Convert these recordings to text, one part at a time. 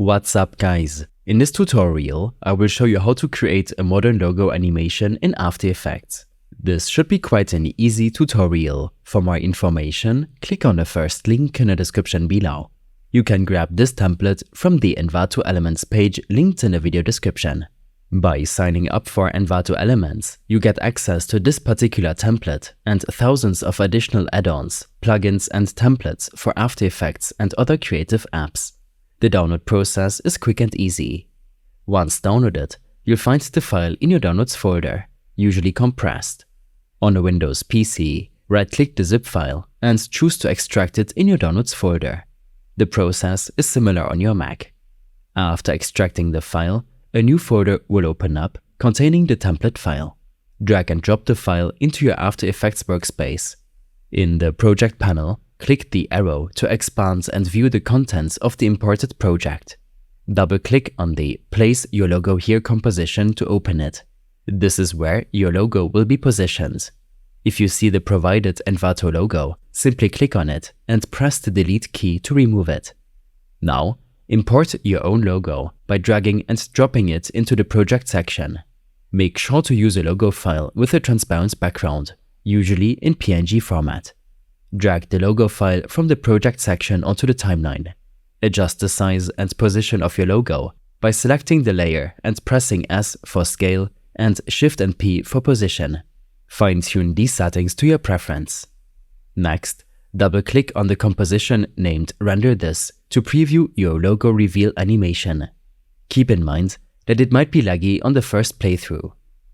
What's up guys? In this tutorial, I will show you how to create a modern logo animation in After Effects. This should be quite an easy tutorial. For more information, click on the first link in the description below. You can grab this template from the Envato Elements page linked in the video description. By signing up for Envato Elements, you get access to this particular template and thousands of additional add-ons, plugins and templates for After Effects and other creative apps. The download process is quick and easy. Once downloaded, you'll find the file in your Downloads folder, usually compressed. On a Windows PC, right-click the zip file and choose to extract it in your Downloads folder. The process is similar on your Mac. After extracting the file, a new folder will open up containing the template file. Drag and drop the file into your After Effects workspace. In the Project panel, click the arrow to expand and view the contents of the imported project. Double-click on the Place Your Logo Here composition to open it. This is where your logo will be positioned. If you see the provided Envato logo, simply click on it and press the Delete key to remove it. Now, import your own logo by dragging and dropping it into the project section. Make sure to use a logo file with a transparent background, usually in PNG format. Drag the logo file from the project section onto the timeline. Adjust the size and position of your logo by selecting the layer and pressing S for scale and Shift and P for position. Fine-tune these settings to your preference. Next, double-click on the composition named Render This to preview your logo reveal animation. Keep in mind that it might be laggy on the first playthrough.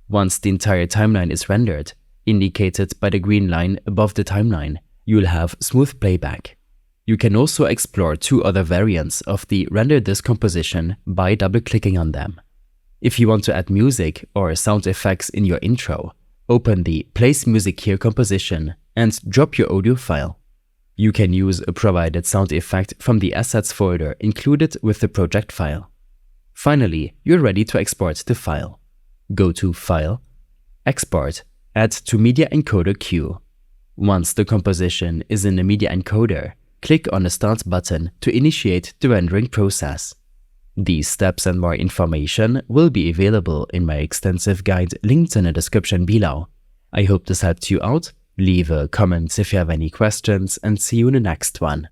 Once the entire timeline is rendered, indicated by the green line above the timeline, you'll have smooth playback. You can also explore two other variants of the Render This composition by double-clicking on them. If you want to add music or sound effects in your intro, open the Place Music Here composition and drop your audio file. You can use a provided sound effect from the Assets folder included with the project file. Finally, you're ready to export the file. Go to File, Export, Add to Media Encoder queue. Once the composition is in the media encoder, click on the Start button to initiate the rendering process. These steps and more information will be available in my extensive guide linked in the description below. I hope this helped you out. Leave a comment if you have any questions and see you in the next one.